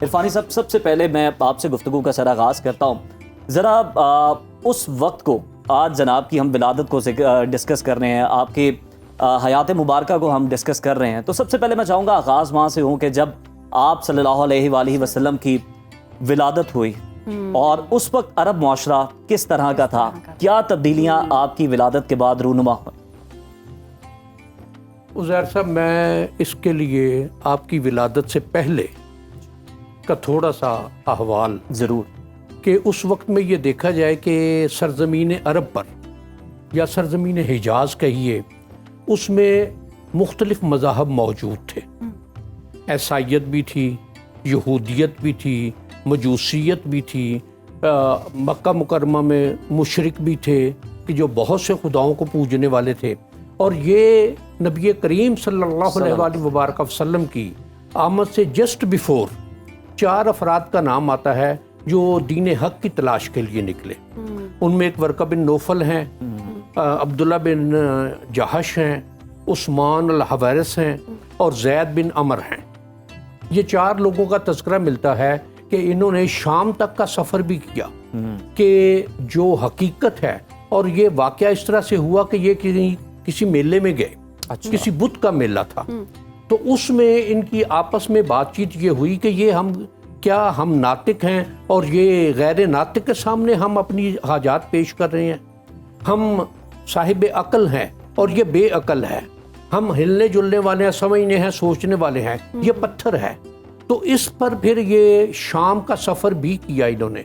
عرفانی صاحب، سب سے پہلے میں آپ سے گفتگو کا سراغاز کرتا ہوں. ذرا اس وقت کو، آج جناب کی ہم ولادت کو ڈسکس کر رہے ہیں، آپ کی حیات مبارکہ کو ہم ڈسکس کر رہے ہیں، تو سب سے پہلے میں چاہوں گا آغاز وہاں سے ہوں کہ جب آپ صلی اللہ علیہ وآلہ وسلم کی ولادت ہوئی اور اس وقت عرب معاشرہ کس طرح کا تھا، کیا تبدیلیاں آپ کی ولادت کے بعد رونما ہوئیں؟ عزیر صاحب، میں اس کے لیے آپ کی ولادت سے پہلے کا تھوڑا سا احوال ضرور، کہ اس وقت میں یہ دیکھا جائے کہ سرزمین عرب پر یا سرزمین حجاز کہیے، اس میں مختلف مذاہب موجود تھے. عیسائیت بھی تھی، یہودیت بھی تھی، مجوسیت بھی تھی. مکہ مکرمہ میں مشرک بھی تھے کہ جو بہت سے خداؤں کو پوجنے والے تھے. اور یہ نبی کریم صلی اللہ علیہ وآلہ وبارک وسلم کی آمد سے جسٹ بیفور 4 افراد کا نام آتا ہے جو دین حق کی تلاش کے لیے نکلے. ان میں ایک ورقہ بن نوفل ہیں، عبداللہ بن جہش ہیں، عثمان الحویرث ہیں اور زید بن عمر ہیں. یہ 4 لوگوں کا تذکرہ ملتا ہے کہ انہوں نے شام تک کا سفر بھی کیا. کہ جو حقیقت ہے، اور یہ واقعہ اس طرح سے ہوا کہ یہ کسی میلے میں گئے، کسی بت کا میلہ تھا، تو اس میں ان کی آپس میں بات چیت یہ ہوئی کہ یہ ہم ناطق ہیں اور یہ غیر ناطق کے سامنے ہم اپنی حاجات پیش کر رہے ہیں. ہم صاحب عقل ہیں اور یہ بے عقل ہے. ہم ہلنے جلنے والے ہیں، سمجھنے ہیں، سوچنے والے ہیں، یہ پتھر ہے. تو اس پر پھر یہ شام کا سفر بھی کیا انہوں نے.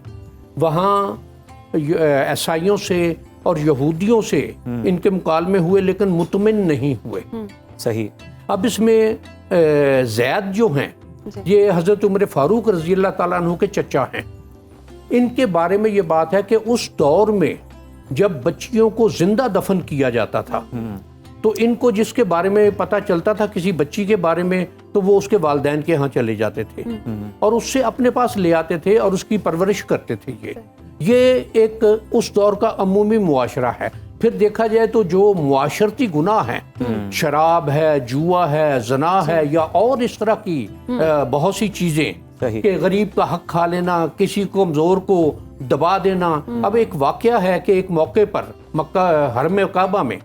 وہاں عیسائیوں سے اور یہودیوں سے ان کے مکالمے ہوئے، لیکن مطمئن نہیں ہوئے. صحیح. اب اس میں زید جو ہیں، یہ حضرت عمر فاروق رضی اللہ تعالیٰ عنہ کے چچا ہیں. ان کے بارے میں یہ بات ہے کہ اس دور میں جب بچیوں کو زندہ دفن کیا جاتا تھا، تو ان کو جس کے بارے میں پتہ چلتا تھا کسی بچی کے بارے میں، تو وہ اس کے والدین کے ہاں چلے جاتے تھے اور اس سے اپنے پاس لے آتے تھے اور اس کی پرورش کرتے تھے. یہ ایک اس دور کا عمومی معاشرہ ہے. پھر دیکھا جائے تو جو معاشرتی گناہ ہیں، شراب ہے، جوا ہے، زنا ہے، یا اور اس طرح کی بہت سی چیزیں، کہ غریب کا حق کھا لینا، کسی کمزور کو دبا دینا. اب ایک واقعہ ہے کہ ایک موقع پر مکہ حرم کعبہ میں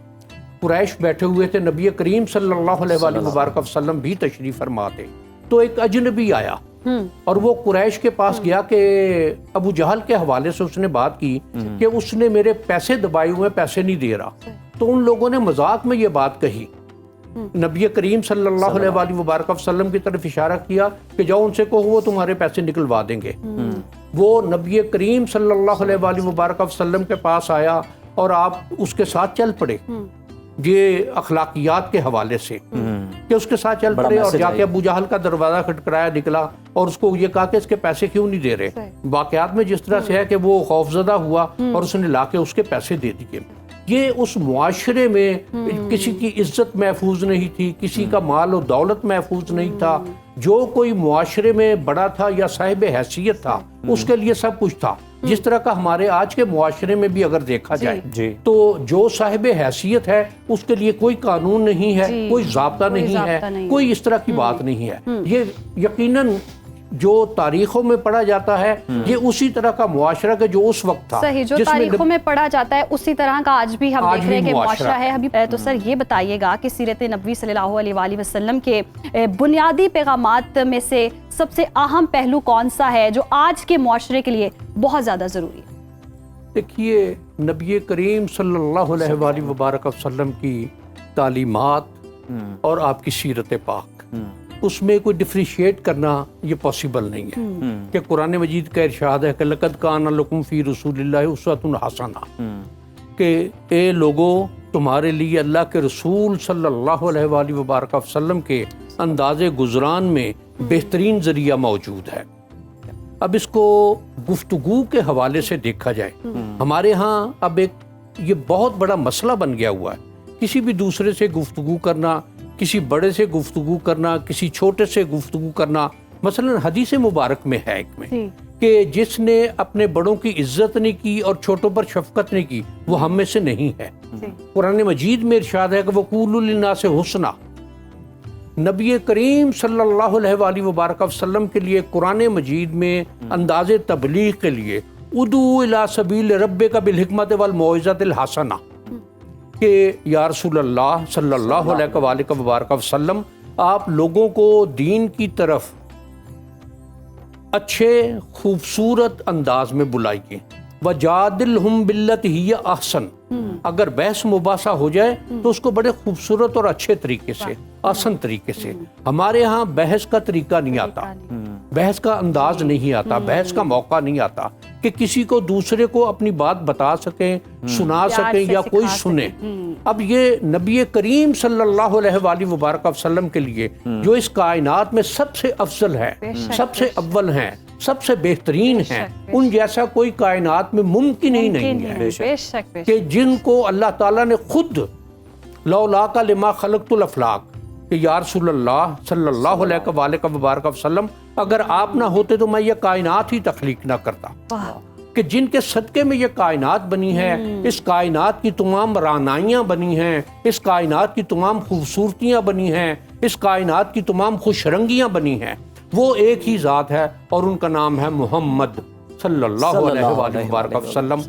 قریش بیٹھے ہوئے تھے، نبی کریم صلی اللہ علیہ وآلہ وبارک وسلم بھی تشریف فرما تھے. تو ایک اجنبی آیا اور وہ قریش کے پاس گیا کہ ابو جہل کے حوالے سے اس نے بات کی کہ اس نے میرے پیسے دبائے ہوئے، پیسے نہیں دے رہا. تو ان لوگوں نے مذاق میں یہ بات کہی. نبی کریم صلی اللہ علیہ وآلہ وبارک وسلم کی طرف اشارہ کیا کہ جاؤ ان سے کہو وہ تمہارے پیسے نکلوا دیں گے. وہ نبی کریم صلی اللہ علیہ وآلہ وبارک وسلم کے پاس آیا اور آپ اس کے ساتھ چل پڑے. یہ اخلاقیات کے حوالے سے کہ اس کے ساتھ چل پڑے اور جا کے ابو جہل کا دروازہ کھٹکھٹایا، نکلا اور اس کو یہ کہا کہ اس کے پیسے کیوں نہیں دے رہے. واقعات میں جس طرح سے ہے کہ وہ خوفزدہ ہوا اور اس نے لا کے اس کے پیسے دے دیے. یہ اس معاشرے میں کسی کی عزت محفوظ نہیں تھی، کسی کا مال و دولت محفوظ نہیں تھا. جو کوئی معاشرے میں بڑا تھا یا صاحب حیثیت تھا، اس کے لیے سب کچھ تھا. جس طرح کا ہمارے آج کے معاشرے میں بھی اگر دیکھا جائے تو جو صاحب حیثیت ہے اس کے لیے کوئی قانون نہیں ہے، کوئی ضابطہ نہیں ہے، کوئی اس طرح کی بات نہیں ہے. یہ یقیناً جو تاریخوں میں پڑھا جاتا ہے، یہ اسی طرح کا معاشرہ کہ جو اس وقت تھا. صحیح، جو تاریخوں میں پڑھا جاتا ہے اسی طرح کا آج بھی ہم دیکھ رہے ہیں کہ معاشرہ ہے. تو سر یہ بتائیے گا کہ سیرت نبوی صلی اللہ علیہ وآلہ وسلم کے بنیادی پیغامات میں سے سب سے اہم پہلو کون سا ہے جو آج کے معاشرے کے لیے بہت زیادہ ضروری ہے؟ دیکھیے، نبی کریم صلی اللہ علیہ وآلہ وبارک وسلم کی تعلیمات اور آپ کی سیرت پاک، اس میں کوئی ڈفریشیٹ کرنا یہ پاسبل نہیں ہے. کہ قرآن مجید کا ارشاد ہے کہ لقد کان لکم فی رسول اللہ اسوۃ حسنہ، کہ اے لوگوں تمہارے لیے اللہ کے رسول صلی اللہ علیہ وآلہ وبارک وسلم کے انداز گزران میں بہترین ذریعہ موجود ہے. اب اس کو گفتگو کے حوالے سے دیکھا جائے، ہمارے ہاں اب ایک یہ بہت بڑا مسئلہ بن گیا ہوا ہے. کسی بھی دوسرے سے گفتگو کرنا، کسی بڑے سے گفتگو کرنا، کسی چھوٹے سے گفتگو کرنا. مثلا حدیث مبارک میں ہے ایک میں کہ جس نے اپنے بڑوں کی عزت نہیں کی اور چھوٹوں پر شفقت نہیں کی وہ ہم میں سے نہیں ہے. قرآن مجید میں ارشاد ہے کہ وَقُولُوا لِلنَّاسِ حُسْنًا، نبی کریم صلی اللہ علیہ وآلہ وبارک وسلم کے لیے قرآن مجید میں انداز تبلیغ کے لیے ادعو الی سبیل ربک بالحکمت والموعظۃ الحسنہ کہ یا رسول اللہ صلی اللہ علیہ وآلہ وبارک وسلم آپ لوگوں کو دین کی طرف اچھے خوبصورت انداز میں بلائیے، وجادلہم باللتی ہی احسن، اگر بحث مباحثہ ہو جائے تو اس کو بڑے خوبصورت اور اچھے طریقے سے، آسن طریقے سے۔ ہمارے ہاں بحث کا طریقہ نہیں آتا، بحث کا انداز نہیں آتا، بحث کا موقع نہیں آتا کہ کسی کو دوسرے کو اپنی بات بتا سکیں، سنا سکیں یا کوئی سنے۔ اب یہ نبی کریم صلی اللہ علیہ وآلہ وبارک وسلم کے لیے جو اس کائنات میں سب سے افضل ہے، سب سے اول ہیں، سب سے بہترین ہیں، ان جیسا کوئی کائنات میں ممکن ہی نہیں ہے کہ جن کو اللہ تعالیٰ نے خود لولاک لما خلقت الافلاق کہ یا رسول اللہ صلی اللہ علیہ وآلہ وبارک وسلم اگر آپ نہ ہوتے تو میں یہ کائنات ہی تخلیق نہ کرتا، کہ جن کے صدقے میں یہ کائنات بنی ہے، اس کائنات کی تمام رعنائیاں بنی ہیں، اس کائنات کی تمام خوبصورتیاں بنی ہیں، اس کائنات کی تمام خوش رنگیاں بنی ہیں، وہ ایک ہی ذات ہے اور ان کا نام ہے محمد صلی اللہ علیہ وآلہ وبارک وسلم۔